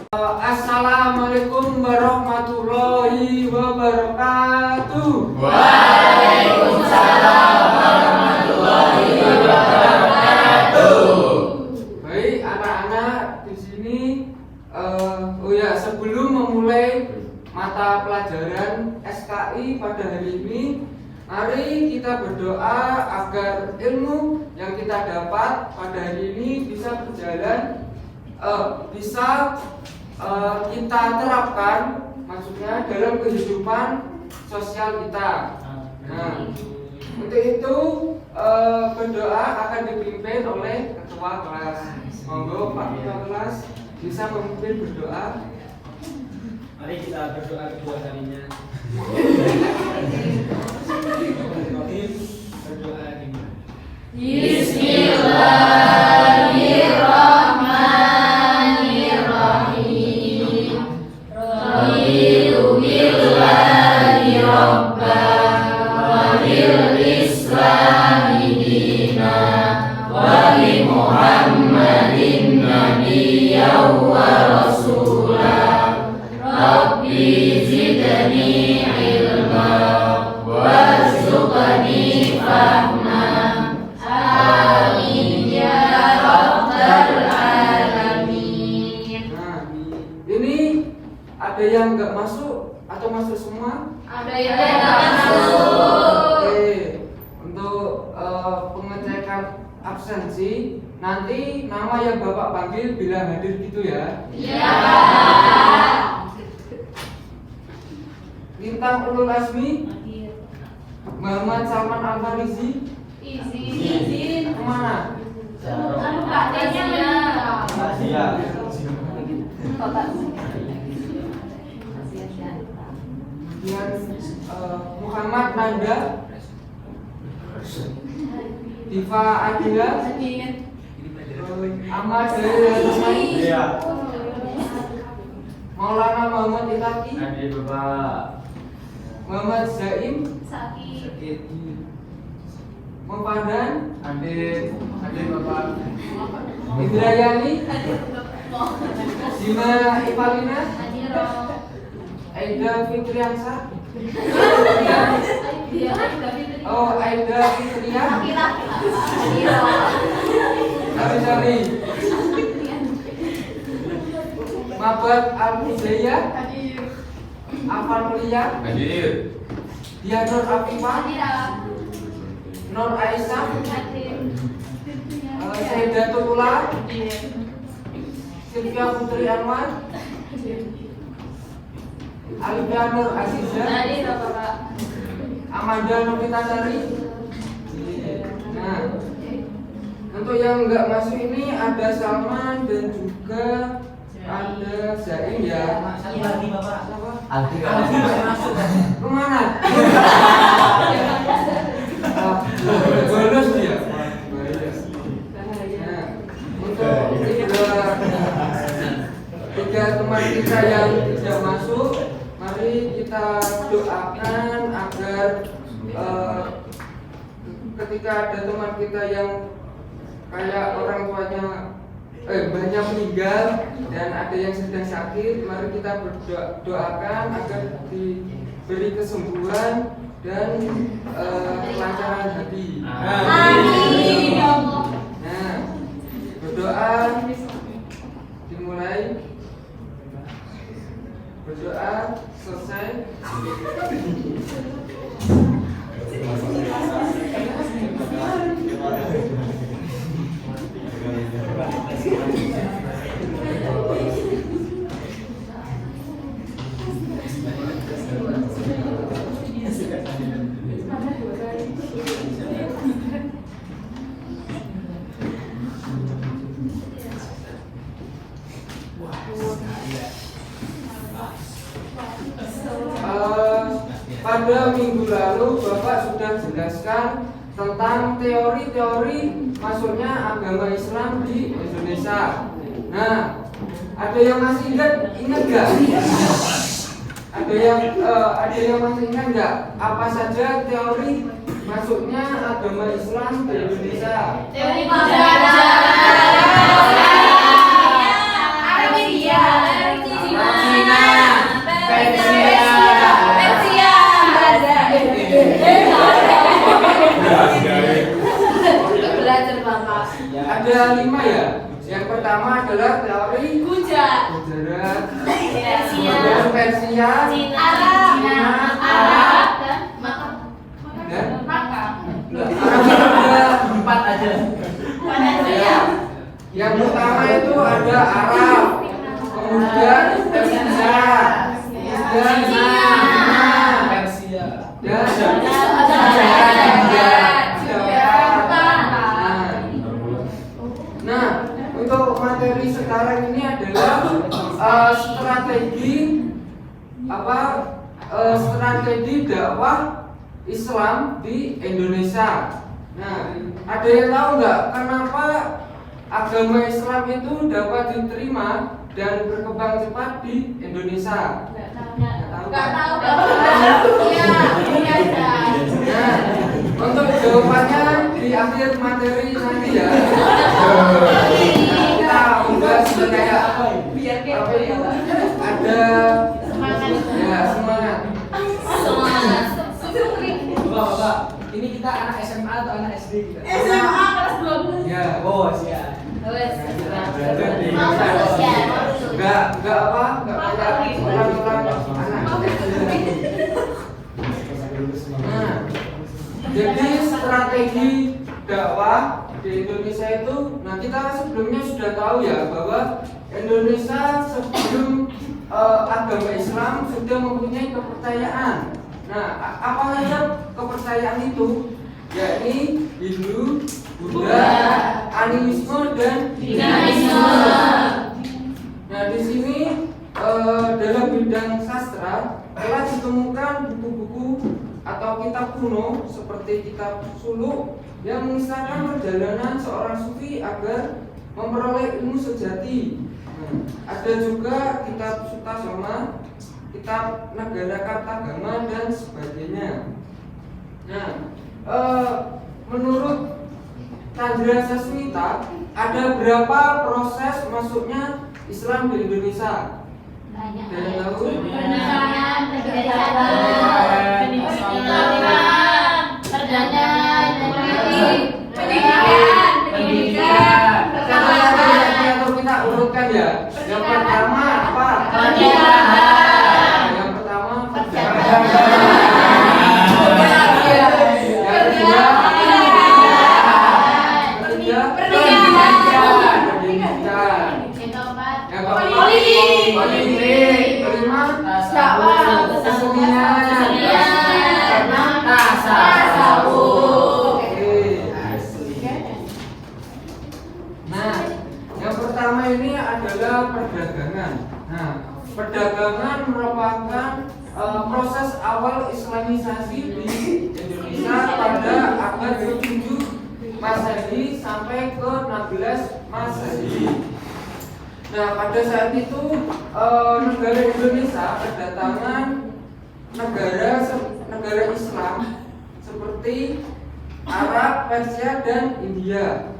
Assalamualaikum warahmatullahi wabarakatuh. Waalaikumsalam warahmatullahi wabarakatuh. Baik anak-anak di sini, sebelum memulai mata pelajaran SKI pada hari ini, mari kita berdoa agar ilmu yang kita dapat pada hari ini bisa berjalan, kita terapkan, maksudnya dalam kehidupan sosial kita. Nah, untuk itu berdoa akan dipimpin oleh ketua kelas. Monggo Pak Ketua Kelas bisa memimpin berdoa. Mari kita berdoa kedua kalinya. Berdoa dimulai. Bismillahirrahmanirrahim. Raditu billahi rabban wa bil islami dinan wa bi Muhammadin nabiyyan wa rasulan. Rabbi zidni ilma warzuqni fahma. Amin ya rabbal alamin. Nah, ini ada yang nggak masuk atau masuk semua? Ada yang tidak masuk. Oke, untuk pengecekan absensi, nanti nama yang Bapak panggil bila hadir gitu ya. Ya. Lintang Ulul Azmi Muhammad Salman Al-Farizi Izin. kemana? Kemudian Muhammad Nanda Diva Adila Ahmad Dari Maulana Muhammad Ilaki Hadir Bapak. Muhammad Zaim Sakit. Mufadan Hadir Bapak. Indrayani Zima Ipalina Aida Fitriansa Aida Fitria Sorry Mabat Al-Hidayah Afanulia Hadir. Dianur Afifah Nur Aisyah Sayyidatul Ula Sylvia Putri Anwar Alifia Nur Aziza Amanda Novitasari. Nah, untuk yang nggak masuk ini ada Salman dan juga ada Zain ya. Satu lagi Bapak. Siapa? Aldi masuk. Kemana? Bonus dia. Nah, untuk tiga teman kita yang tidak masuk, mari kita doakan agar ketika ada teman kita yang kayak orang tuanya banyak meninggal dan ada yang sedang sakit, mari kita berdoakan agar diberi kesembuhan dan kelancaran hati. Amin ya Allah. Nah, berdoa dimulai. Berdoa selesai. Pada minggu lalu Bapak sudah jelaskan tentang teori-teori masuknya agama Islam di Indonesia. Nah, ada yang masih ingat nggak? Ada yang masih ingat nggak? Apa saja teori masuknya agama Islam di Indonesia? Teori pembelajaran Arabia. Persia, Arab, Arab, dan dan Maka. ada 4 aja. ya. Yang pertama itu ada Arab, kemudian Persia, kemudian Persia. Nah, untuk materi sekarang ini adalah strategi dakwah Islam di Indonesia. Nah, ada yang tahu nggak kenapa agama Islam itu dapat diterima dan berkembang cepat di Indonesia? Nggak tahu. Iya, ada. Nah, untuk jawabannya di akhir materi nanti ya. Kita udah kayak Biar apa itu ada ya semangat. Bapak, ini kita anak SMA atau anak SD kita? SMA kelas 12. Ya, Oh, siap. enggak apa, enggak kayak orang-orang anak SD. Nah, jadi strategi dakwah di Indonesia itu, nah kita sebelumnya sudah tahu ya bahwa Indonesia sebelum agama Islam sudah mempunyai kepercayaan. Nah, apa saja kepercayaan itu? Yakni Hindu, Buddha, animisme dan Dinamisme. Nah, di sini dalam bidang sastra telah ditemukan buku-buku atau kitab kuno seperti kitab Suluk yang mengisahkan perjalanan seorang sufi agar memperoleh ilmu sejati. Nah, ada juga kitab Sutasoma, kitab Negara Kartagama dan sebagainya. Nah, menurut Chandra Sasmita, ada berapa proses masuknya Islam di Indonesia? Ada yang tahu? Pernikahan, pendidikan. Atau kita urutkan ya. Yang pertama apa? Pernikahan. Yang pertama Perjalanan. Yang kedua Pernikahan. pendidikan. Yang keempat, Yang keempat politik. politik. Kelima Dakwah. kesenian. Keenam Tasawuf. Oke. Nah, yang pertama ini adalah perdagangan. Nah, perdagangan merupakan proses awal Islamisasi di Indonesia pada abad ke-7 Masehi sampai ke-16 Masehi. Nah, pada saat itu negara Indonesia kedatangan negara Islam seperti Arab, Persia, dan India.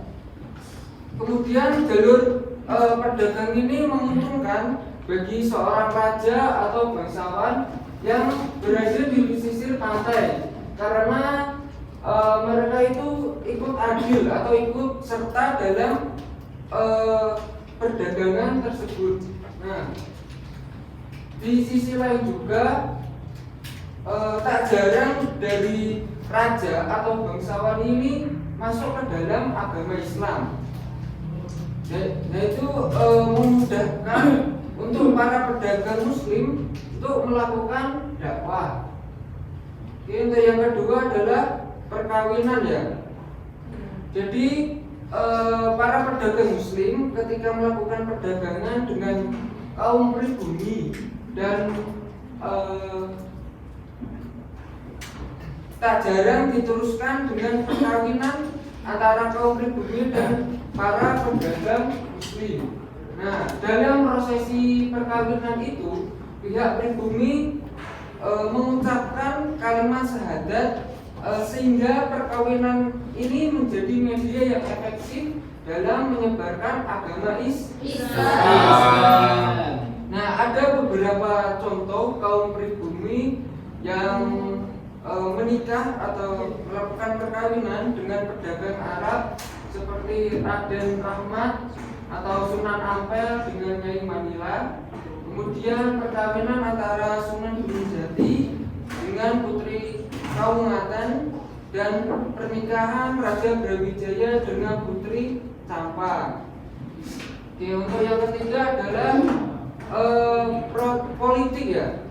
Kemudian jalur perdagangan ini menguntungkan bagi seorang raja atau bangsawan yang berada di pesisir pantai karena mereka itu ikut adil atau ikut serta dalam perdagangan tersebut. Nah, di sisi lain juga tak jarang dari raja atau bangsawan ini masuk ke dalam agama Islam. Nah itu memudahkan untuk para pedagang Muslim untuk melakukan dakwah. Untuk yang kedua adalah perkawinan ya. Jadi para pedagang Muslim ketika melakukan perdagangan dengan kaum pribumi dan tak jarang diteruskan dengan perkawinan antara kaum pribumi dan para pedagang Muslim. Nah, dalam prosesi perkawinan itu pihak pribumi mengucapkan kalimat syahadat sehingga perkawinan ini menjadi media yang efektif dalam menyebarkan agama Islam. Nah, ada beberapa contoh kaum pribumi yang menikah atau melakukan perkawinan dengan pedagang Arab seperti Raden Rahmat atau Sunan Ampel dengan Nyai Manila. kemudian perkawinan antara Sunan Gunung Jati dengan Putri Kaungatan, dan pernikahan Raja Brawijaya dengan Putri Campa. Oke, untuk yang ketiga adalah politik ya.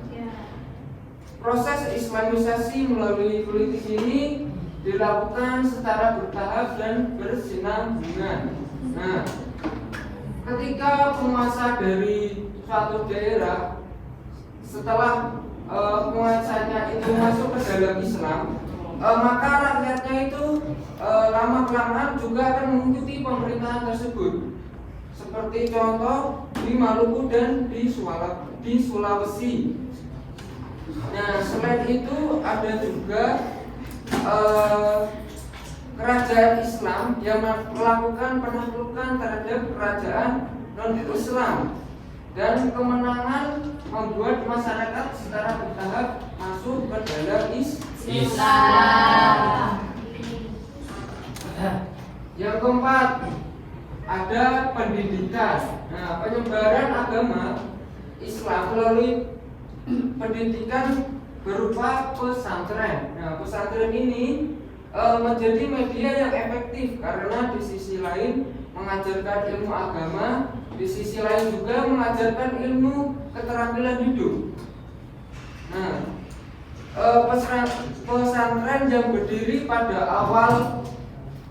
Proses Islamisasi melalui politik ini dilakukan secara bertahap dan bersinambungan. Nah, ketika penguasa dari suatu daerah setelah penguasanya itu masuk ke dalam Islam, maka rakyatnya itu lama-kelamaan juga akan mengikuti pemerintahan tersebut. Seperti contoh di Maluku dan di Sulawesi. Nah, selain itu ada juga kerajaan Islam yang melakukan penaklukan terhadap kerajaan non-Islam, dan kemenangan membuat masyarakat secara bertahap masuk ke dalam Islam. Yang keempat ada pendidikan. Nah, penyebaran agama Islam melalui pendidikan berupa pesantren. Nah, pesantren ini menjadi media yang efektif karena di sisi lain mengajarkan ilmu agama, di sisi lain juga mengajarkan ilmu keterampilan hidup. Nah, pesantren yang berdiri pada awal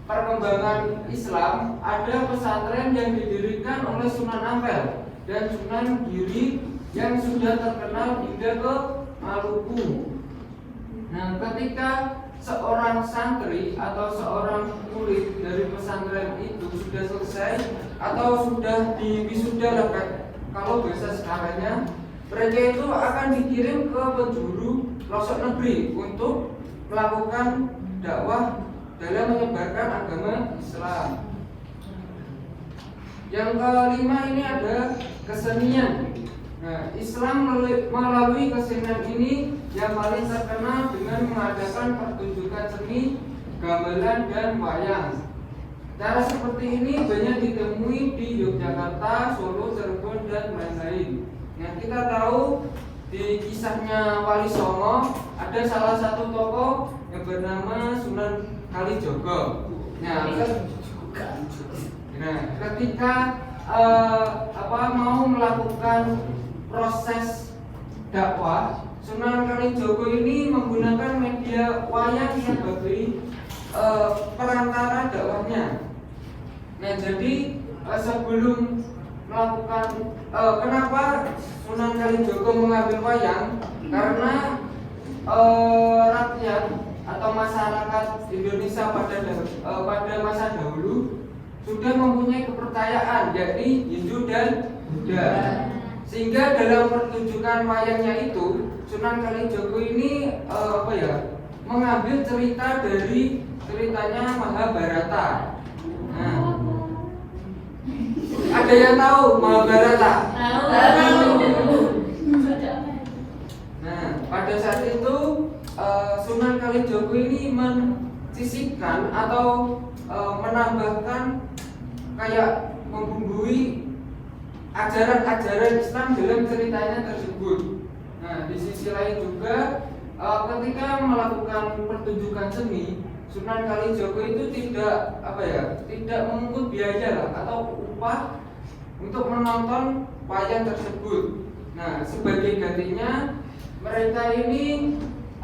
perkembangan Islam, ada pesantren yang didirikan oleh Sunan Ampel dan Sunan Giri yang sudah terkenal hingga ke Maluku. Nah, ketika seorang santri atau seorang murid dari pesantren itu sudah selesai atau sudah diwisuda lah kalau bahasa sekarangnya, mereka itu akan dikirim ke penjuru pelosok negeri untuk melakukan dakwah dalam menyebarkan agama Islam. Yang kelima ini ada kesenian. Nah, Islam melalui kesenian ini yang paling terkenal dengan mengadakan pertunjukan seni, gamelan, dan wayang. Cara seperti ini banyak ditemui di Yogyakarta, Solo, Cirebon, dan lain-lain. Nah, kita tahu di kisahnya Wali Songo ada salah satu tokoh yang bernama Sunan Kalijogo. Nah, ketika mau melakukan proses dakwah, Sunan Kalijogo ini menggunakan media wayang sebagai perantara dakwahnya. Nah, jadi sebelum melakukan kenapa Sunan Kalijogo mengambil wayang? Karena rakyat atau masyarakat Indonesia pada masa dahulu sudah mempunyai kepercayaan, yakni Hindu dan Buddha. Sehingga dalam pertunjukan wayangnya itu Sunan Kalijogo ini mengambil cerita dari ceritanya Mahabharata. Nah, ada yang tahu Mahabharata? Tahu. Nah, pada saat itu Sunan Kalijogo ini mensisipkan atau menambahkan kayak membumbui ajaran-ajaran Islam dalam ceritanya tersebut. Nah, di sisi lain juga ketika melakukan pertunjukan seni, Sunan Kalijogo itu tidak memungut biaya lah atau upah untuk menonton wayang tersebut. Nah, sebagai gantinya mereka ini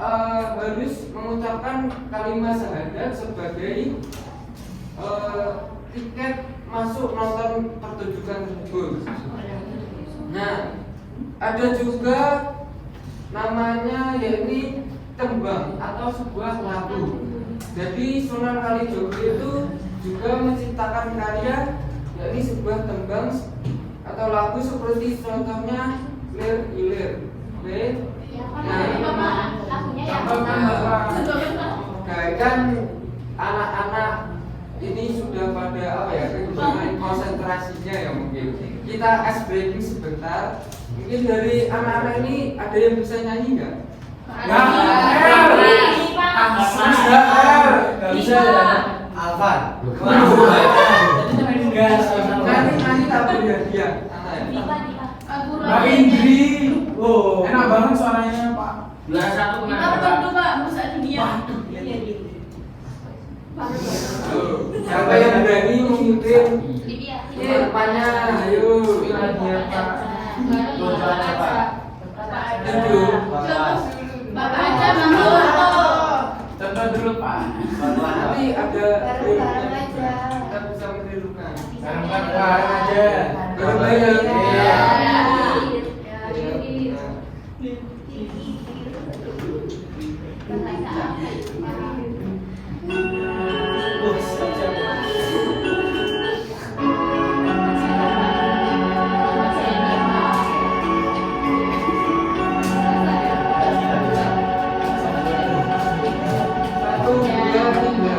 harus mengucapkan kalimat syahadat sebagai tiket masuk nonton pertunjukan tersebut. Nah, ada juga namanya yakni tembang atau sebuah lagu. Jadi Sunan Kalijogo itu juga menciptakan karya yakni sebuah tembang atau lagu seperti contohnya Lir Ilir. Nah, kan anak-anak ini sudah pada kehilangan konsentrasinya ya mungkin. Kita ice breaking sebentar. Mungkin dari anak-anak ini ada yang bisa nyanyi nggak? Nggak bisa ya. Alvan. Nanti tak beri hadiah. Bang Indri. 21 Kita kemana, Pak? berdua Pak, merusak dunia. Siapa yang berani memimpin Libya. depannya? Ayo, Ilania Pak. Duduk. Bapak aja Bang. Contoh dulu, Pak. Nanti ada Bareng-bareng aja. kita bisa menirukan. Bareng-bareng aja. Bareng-bareng. Iya. Oh, siap. Satu, dua, tiga.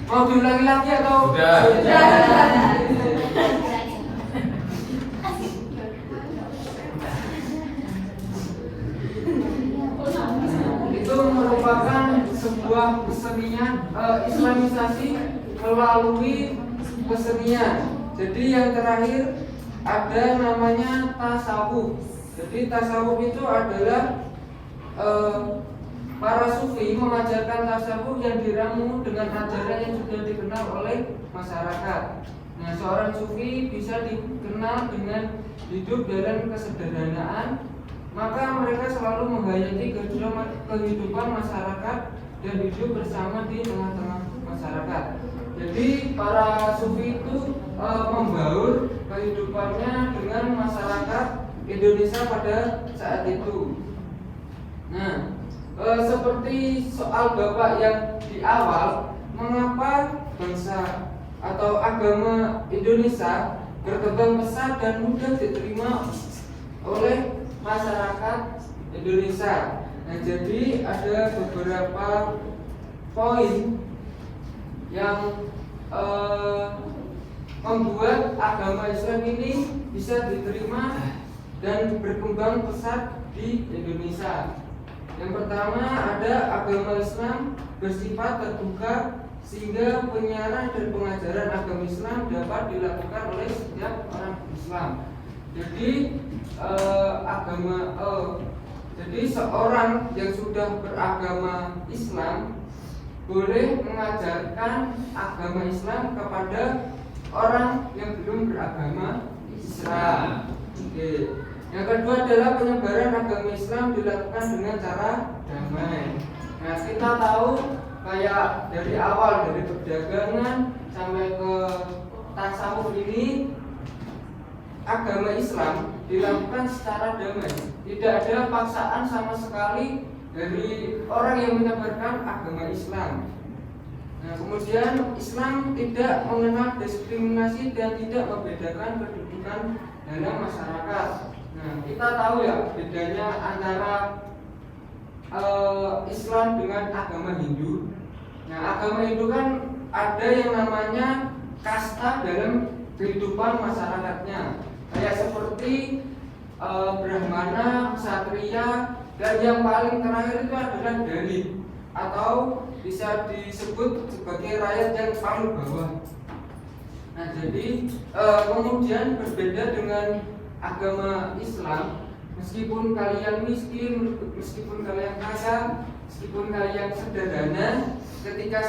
Mau diulangi lagi atau? Sudah. Itu merupakan sebuah kesenian Islamisasi melalui kesenian. Jadi yang terakhir ada namanya tasawuf. Jadi tasawuf itu adalah para sufi mengajarkan tasawuf yang diramu dengan ajaran yang sudah dikenal oleh masyarakat. Nah, seorang sufi bisa dikenal dengan hidup dalam kesederhanaan, maka mereka selalu menghayati kehidupan masyarakat dan hidup bersama di tengah-tengah masyarakat. Jadi para sufi itu membaur kehidupannya dengan masyarakat Indonesia pada saat itu. Nah, seperti soal Bapak yang di awal, mengapa bangsa atau agama Indonesia berkembang pesat dan mudah diterima oleh masyarakat Indonesia. Nah, jadi ada beberapa poin yang membuat agama Islam ini bisa diterima dan berkembang pesat di Indonesia. Yang pertama, ada agama Islam bersifat terbuka sehingga penyiaran dan pengajaran agama Islam dapat dilakukan oleh setiap orang Islam. Jadi jadi seorang yang sudah beragama Islam boleh mengajarkan agama Islam kepada orang yang belum beragama Islam. Oke. Yang kedua adalah penyebaran agama Islam dilakukan dengan cara damai. Nah, kita tahu kayak dari awal, dari perdagangan sampai ke tasawuf ini, agama Islam dilakukan secara damai. Tidak ada paksaan sama sekali dari orang yang menyebarkan agama Islam. Nah, kemudian Islam tidak mengenal diskriminasi dan tidak membedakan kedudukan dalam masyarakat. Nah, kita tahu ya bedanya antara Islam dengan agama Hindu. Nah, agama Hindu kan ada yang namanya kasta dalam kehidupan masyarakatnya. kayak seperti Brahmana, Ksatria, dan yang paling terakhir itu adalah Dalit atau bisa disebut sebagai rakyat yang paling bawah. Nah, jadi kemudian berbeda dengan agama Islam, meskipun kalian miskin, meskipun kalian kaya, meskipun kalian sederhana, ketika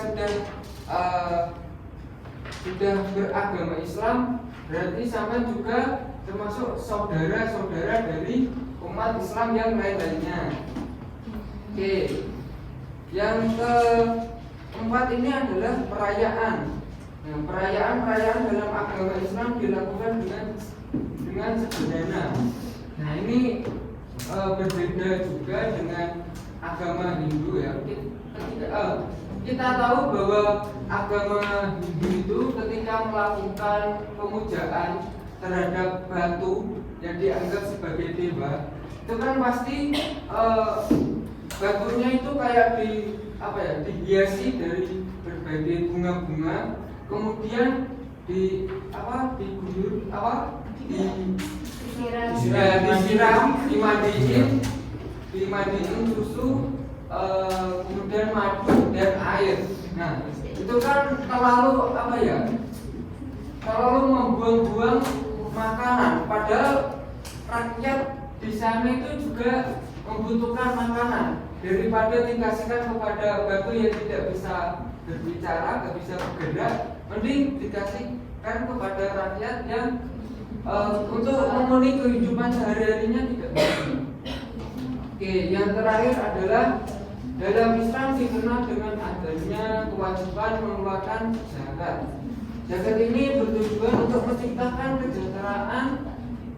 sudah beragama Islam, berarti sama juga termasuk saudara-saudara dari umat Islam yang lain-lainnya. Oke. Yang keempat ini adalah perayaan. Nah, perayaan dalam agama Islam dilakukan dengan sederhana. Nah, ini berbeda juga dengan agama Hindu ya. Kita tahu bahwa agama Hindu itu ketika melakukan pemujaan terhadap batu yang dianggap sebagai dewa, itu kan pasti batunya itu kayak dihiasi dari berbagai bunga-bunga, kemudian disiram, dimandiin susu, kemudian madu dan air. Nah, itu kan terlalu membuang-buang makanan, padahal rakyat di sana itu juga membutuhkan makanan. Daripada dikasihkan kepada batu yang tidak bisa berbicara, tidak bisa bergerak, mending dikasihkan kepada rakyat yang untuk memenuhi kehidupan sehari-harinya tidak bisa. Oke, yang terakhir adalah dalam Islam dikenal dengan adanya kewajiban mengeluarkan zakat. Zakat ini bertujuan untuk menciptakan kesejahteraan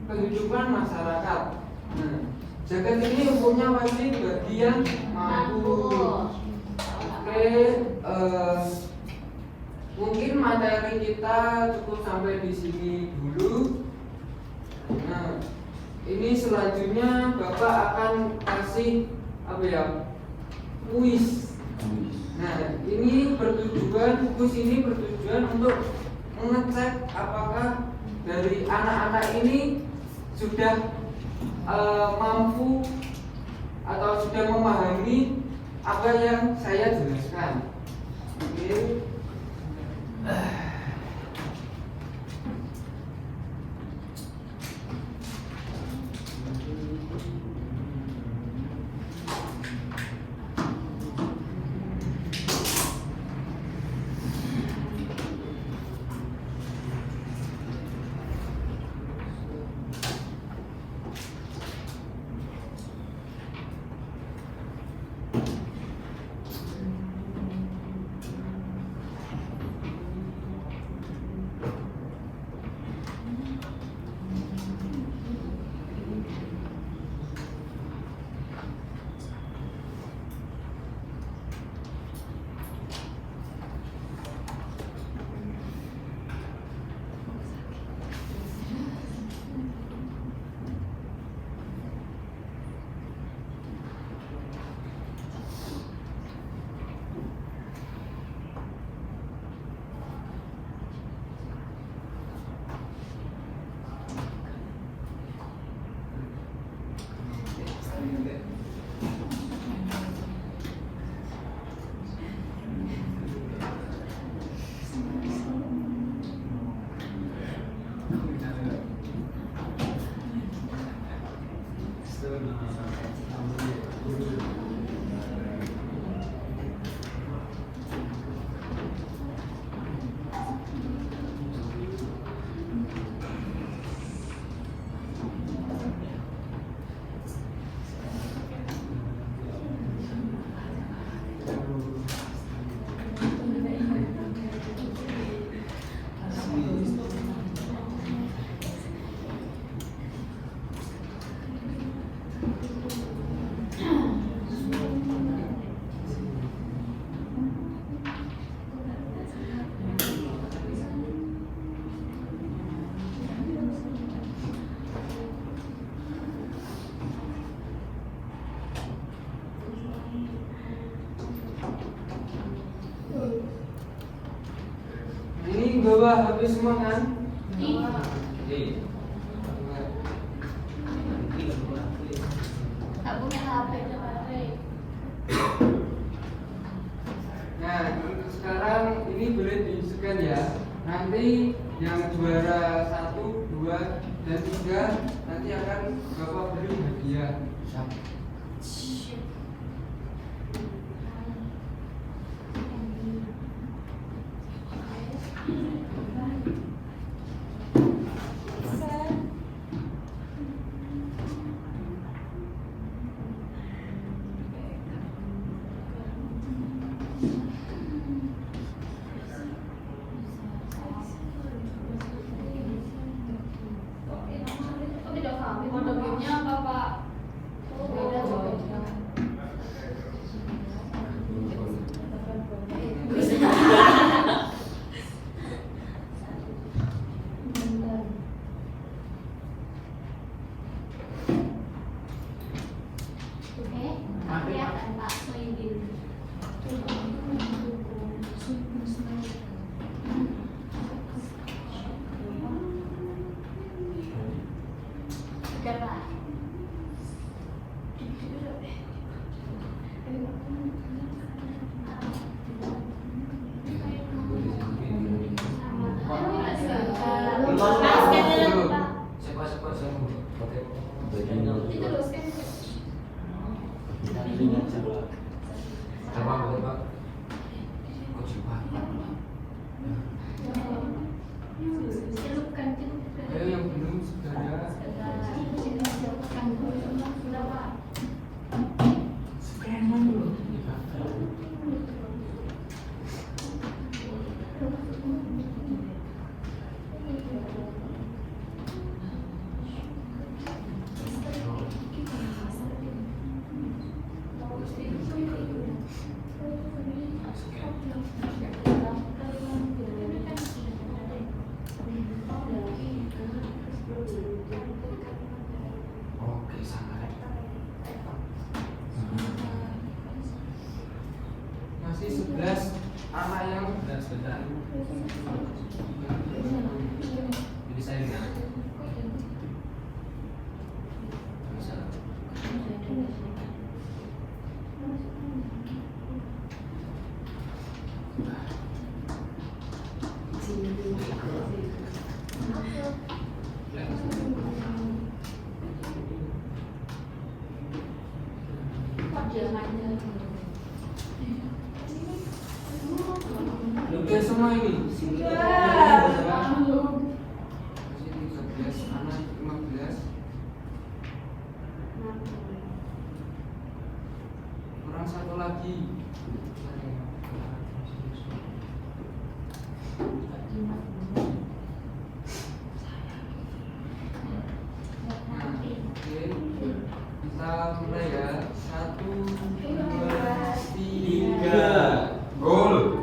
kehidupan masyarakat. Nah, zakat ini hukumnya wajib bagi yang mampu. Oke, mungkin materi kita cukup sampai di sini dulu. Nah, ini selanjutnya Bapak akan kasih kuis. Nah, ini kuis ini bertujuan untuk mengecek apakah dari anak-anak ini sudah mampu atau sudah memahami apa yang saya jelaskan. Oke. Ini bawa habis semua kan? Iya. Oke. punya HP baterai. Nah, untuk sekarang ini boleh di-scan ya. Nanti yang juara 1, 2, dan 3 nanti akan Bapak beri hadiah. Kok tidak kami model gamenya apa Pak? Beda jawabnya. Oke, kelihatan Pak Soindin. Tiga Pak. Itu loh scan. Celupkan. Ayo yang belum segera. Oke, sangat. Masih 11 anak yang sebentar. Jadi saya ingat. Oke semua ini. Masih 13 anak 15. Kurang satu lagi. Nah, oke. Kita mulai ya. 1, 2, 3. Gol.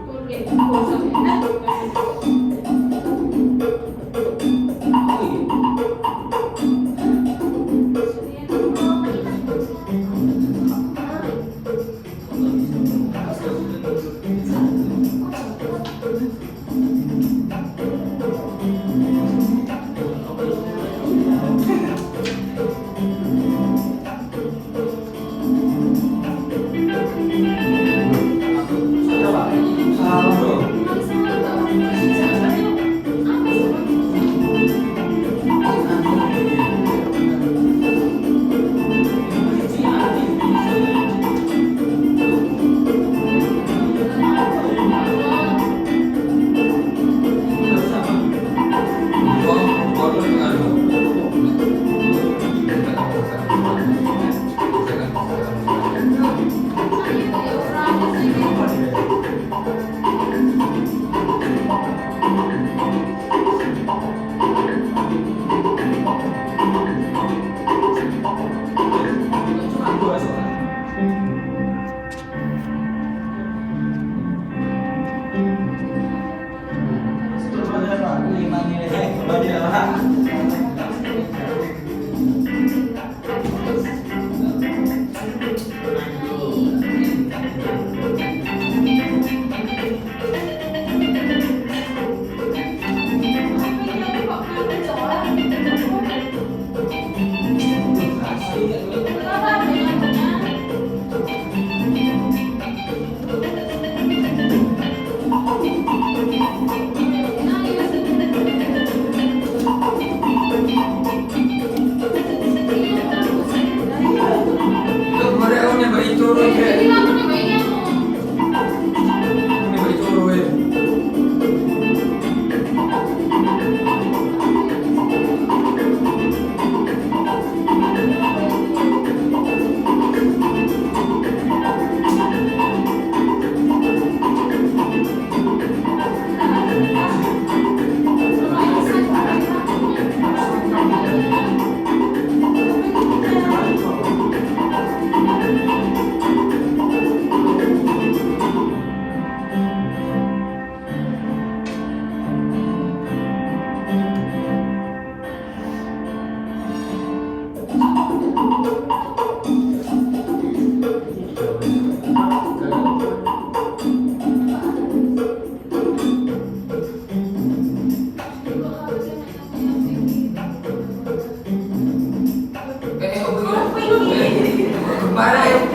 kemarin.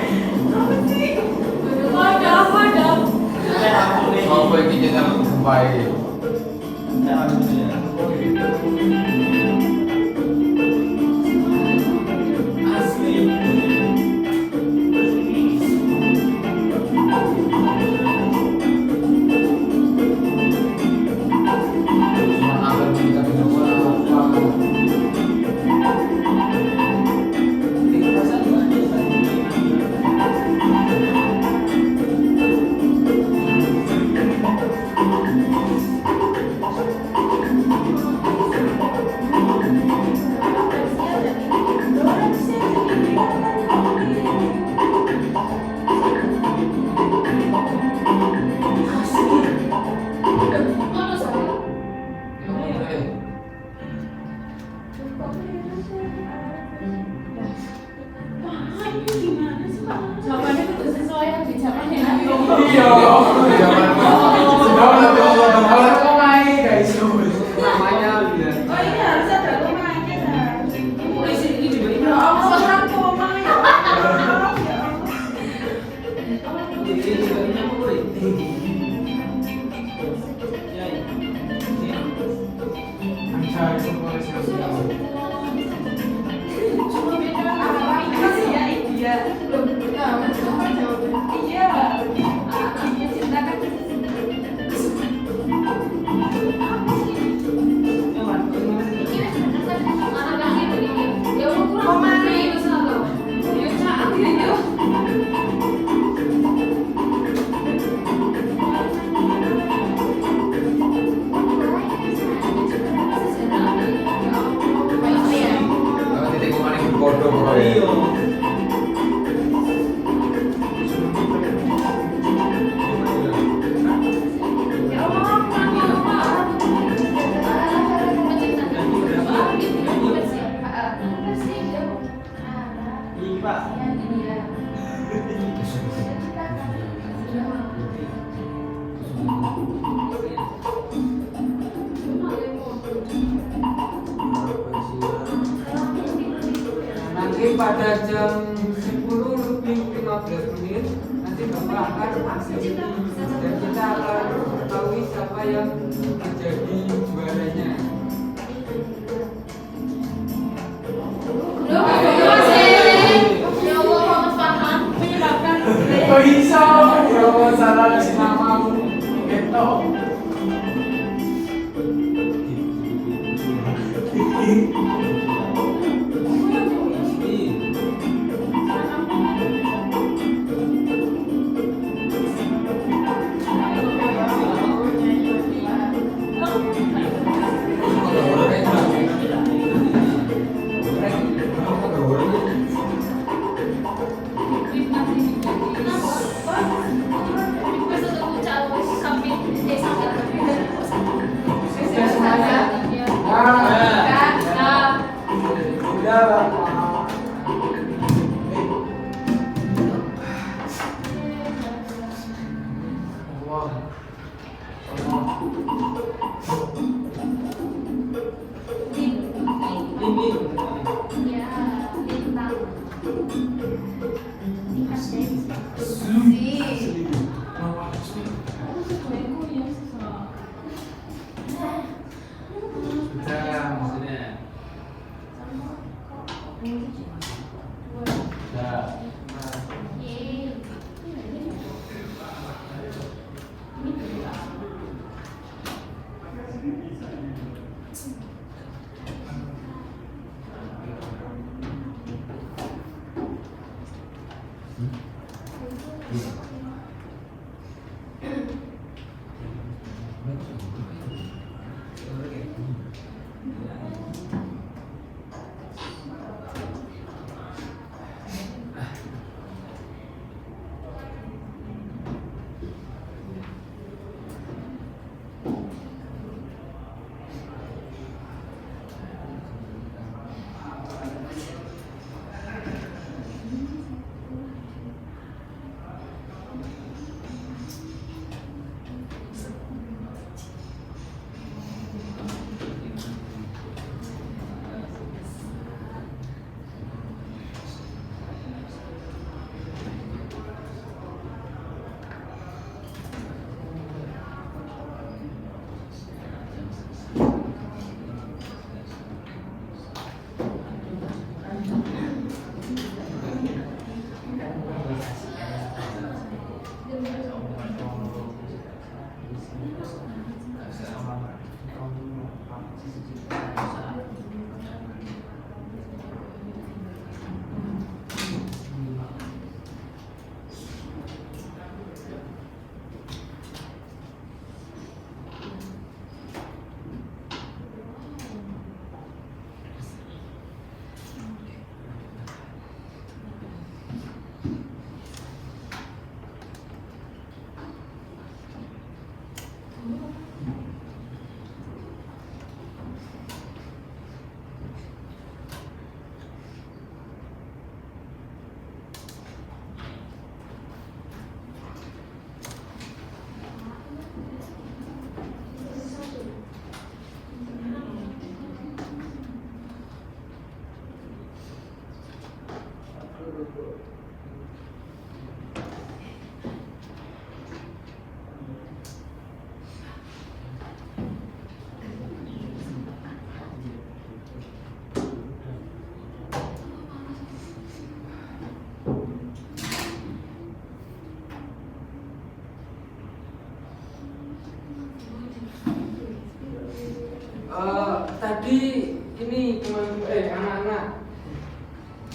Wadah. Apa yang kita baik? Jawabannya itu sesuai yang di zamannya. Iya. Namanya lihat. Oh ini harus ada komanya kan? Polisi ini juga ini. Ya Allah, orang koma ya Allah. Cuma beda Apa sih ya India? belum tahu apa jawabannya. Iya. Dia cinta kan. Titik kemarin bodoh bro. Ini Pak. Nanti pada jam 10:15 nanti Bapak akan aktif dan kita akan mengetahui siapa yang menjadi juaranya. Kok bisa? Kalau salah si mamamu gitu. Udah Bapak.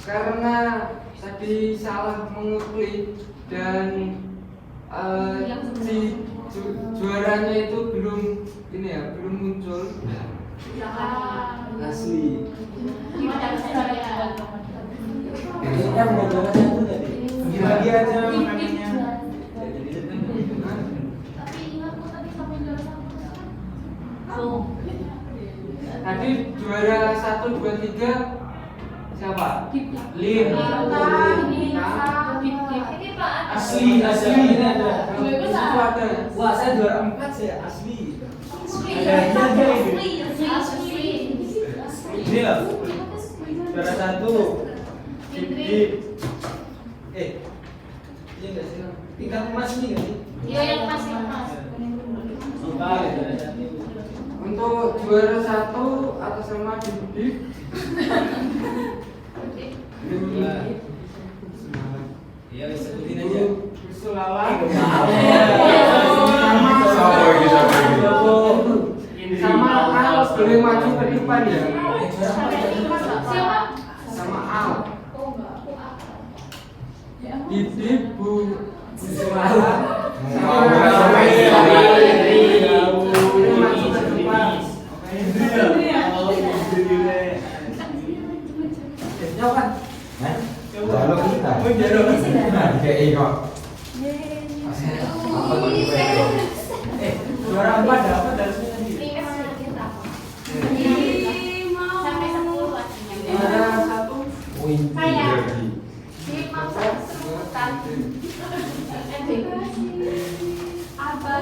karena tadi salah menguklik dan si juaranya itu belum belum muncul. Asli. Gimana caranya? Ini kan mau juara satu tadi. Bagi aja makanannya. Tapi ingat kok tadi sampai juara satu. Tadi juara 1, 2, 3 siapa? Lin. Ini Pak. Asli ini ada. Di situ ada. Wah, saya juara 4 saya asli. Asli. Ini loh. Juara 1. Iya enggak sih? Tingkat emas ini enggak sih? Iya yang masih emas. Suka juara 1. Untuk juara 1 atas nama Didik. Iya, sebutin aja. Sulawak. Ini Sama Al boleh maju ke depan ya. Siapa? Sama Al. Oh enggak, aku apa? Didik Bu Sulawak. Boleh maju ke depan. Jawab kan? Jalur kita. DKI kok. juara 4 dapat dari sini. Sampai 10 artinya. Juara 1. Saya. Di masa serutan. Apa?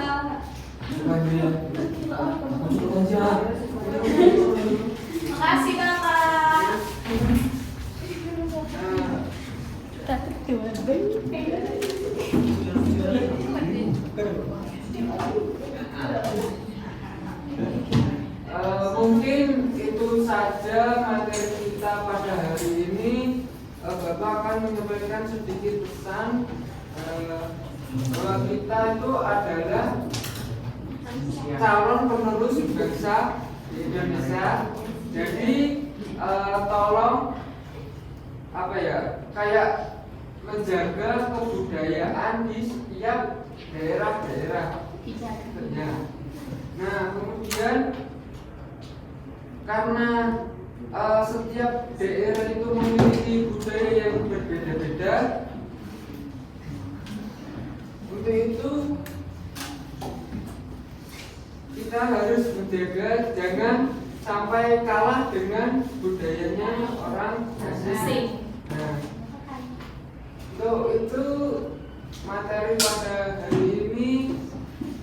Makasih Kakak. Mungkin itu saja materi kita pada hari ini. Bapak akan menyampaikan sedikit pesan bahwa kita itu adalah calon penerus bangsa di Indonesia. Jadi tolong kayak menjaga kebudayaan di setiap daerah-daerah. Nah, kemudian karena setiap daerah itu memiliki budaya yang berbeda-beda, untuk itu kita harus menjaga jangan sampai kalah dengan budayanya orang asing. Nah, untuk itu materi pada hari ini,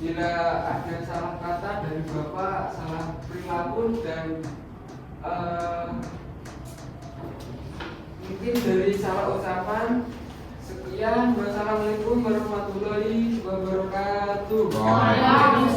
bila ada salah kata dari Bapak, salah perilaku dan mungkin dari salah ucapan, sekian. Wassalamualaikum warahmatullahi wabarakatuh. Waalaikumsalam.